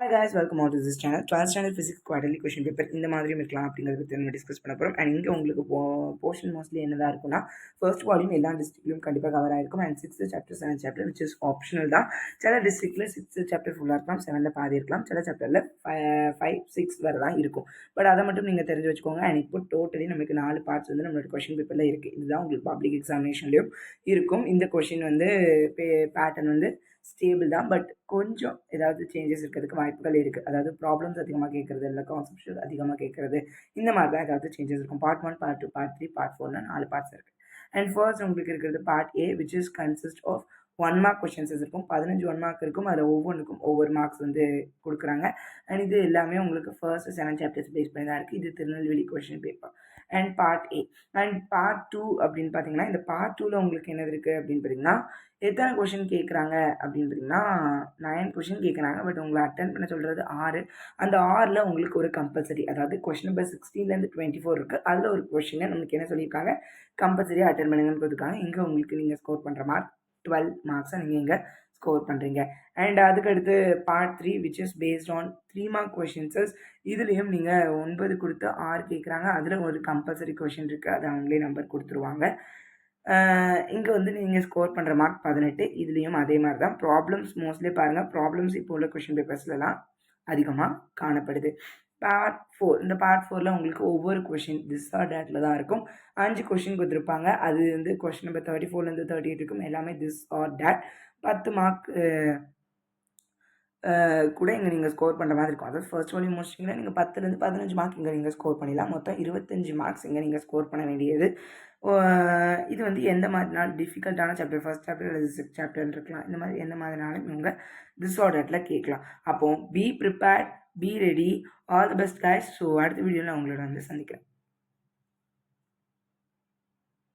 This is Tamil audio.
Hi guys, welcome on to this channel. 12th standard physics quarterly question paper இந்த மாதிரியும் இருக்கலாம் அப்படிங்கிறத பற்றி நம்ம டிஸ்கஸ் பண்ண போகிறோம். அண்ட் இங்கே உங்களுக்கு போர்ஷன் மோஸ்ட்லி என்னதான் இருக்குன்னா ஃபர்ஸ்ட் வால்யூம் எல்லா டிஸ்ட்ரிக்ட்லையும் கண்டிப்பாக கவர் ஆயிருக்கும். And 6th chapter 7th chapter which is optional தான். சில டிஸ்ட்ரிக்டில் 6th சாப்டர் ஃபுல்லாக இருக்கலாம், 7th பாதி இருக்கலாம், சில சாப்டரில் 5, 6 வரை தான் இருக்கும். பட் அதை மட்டும் நீங்கள் தெரிஞ்சு வச்சுக்கோங்க. அண்ட் இப்போ டோட்டலி நமக்கு 4 பார்ட்ஸ் வந்து நம்மளோட கொஷின் பேப்பரில் இருக்குது. இதுதான் உங்களுக்கு பப்ளிக் எக்ஸாமினேஷன்லேயும் இருக்கும். இந்த கொஷின் வந்து பேட்டர்ன் வந்து ஸ்டேபிள் தான். பட் கொஞ்சம் ஏதாவது சேஞ்சஸ் இருக்கிறதுக்கு வாய்ப்புகள் இருக்குது. அதாவது ப்ராப்ளம்ஸ் அதிகமாக கேட்குறது, இல்லை கான்செப்ட்ஸ் அதிகமாக கேட்குறது, இந்த மாதிரி தான் ஏதாவது சேஞ்சஸ் இருக்கும். பார்ட் 1, பார்ட் 2, பார்ட் 3, பார்ட் 4னு 4 பார்ட்ஸ் இருக்குது. அண்ட் ஃபர்ஸ்ட் உங்களுக்கு இருக்கிறது part A which is consist of 1 mark questions இருக்கும். 15 1 மார்க் இருக்கும். அதில் ஒவ்வொன்றுக்கும் ஒவ்வொரு மார்க்ஸ் வந்து கொடுக்குறாங்க. அண்ட் இது எல்லாமே உங்களுக்கு ஃபர்ஸ்ட் 7 சாப்டர்ஸ் பேஸ் பண்ணி தான் இருக்குது. இது Tirunelveli question paper. And part A and part 2 அப்படின்னு பார்த்தீங்கன்னா, இந்த பார்ட் 2வில் உங்களுக்கு என்னது இருக்குது அப்படின்னு பார்த்தீங்கன்னா, எத்தனை கொஷின் கேட்குறாங்க அப்படின்னு பார்த்தீங்கன்னா 9 கொஷின் கேட்குறாங்க. பட் உங்களை அட்டன் பண்ண சொல்கிறது 6. அந்த 6ல் உங்களுக்கு ஒரு கம்பல்சரி, அதாவது கொஷின் நம்பர் 16லேருந்து 24 இருக்குது. அதில் ஒரு கொஷினை நம்மளுக்கு என்ன சொல்லியிருக்காங்க, கம்பல்சரியாக அட்டன் பண்ணுங்கன்னு கொடுத்துருக்காங்க. இங்கே உங்களுக்கு நீங்கள் ஸ்கோர் பண்ணுற மார்க் 12 மார்க்ஸை நீங்கள் இங்கே ஸ்கோர் பண்ணுறீங்க. அண்ட் அதுக்கடுத்து part 3 which is based on 3 mark questions. இதுலேயும் நீங்கள் 9 கொடுத்து 6 கேட்குறாங்க. அதில் ஒரு கம்பல்சரி கொஷின் இருக்குது, அதை அவங்களே நம்பர் கொடுத்துருவாங்க. இங்கே வந்து நீங்கள் ஸ்கோர் பண்ணுற மார்க் 18. இதுலேயும் அதே மாதிரி தான். ப்ராப்ளம்ஸ் மோஸ்ட்லி பாருங்கள், ப்ராப்ளம்ஸ் இப்போ உள்ள கொஷின் பேப்பர்ஸ்லாம் அதிகமாக காணப்படுது. பார்ட் 4, இந்த பார்ட் 4ல் உங்களுக்கு ஒவ்வொரு கொஷின் திஸ் ஆர் டேட்டில் தான் இருக்கும். 5 கொஷின் கொடுத்துருப்பாங்க. அது வந்து கொஷின் நம்பர் 34லேருந்து 38 இருக்கும். எல்லாமே திஸ் ஆர் டேட். 10 மார்க் கூட இங்கே நீங்கள் ஸ்கோர் பண்ணுற மாதிரி இருக்கும். அதாவது ஃபர்ஸ்ட் வால்யூம் முடிச்சிட்டிங்கன்னா நீங்கள் 10லேருந்து 15 மார்க் இங்கே நீங்கள் ஸ்கோர் பண்ணிடலாம். மொத்தம் 25 மார்க்ஸ் இங்கே நீங்கள் ஸ்கோர் பண்ண வேண்டியது. இது வந்து எந்த மாதிரினா டிஃபிகல்ட்டான சாப்டர், ஃபர்ஸ்ட் சாப்டர் அல்லது 6th சாப்டர்னு இருக்கலாம். இந்த மாதிரி எந்த மாதிரினாலும் இவங்க டிஸ்ஆர்டரில் கேட்கலாம். அப்போது be prepared, be ready, all the best guys. So அடுத்த வீடியோவில் உங்களோட வந்து சந்திக்கிறேன்.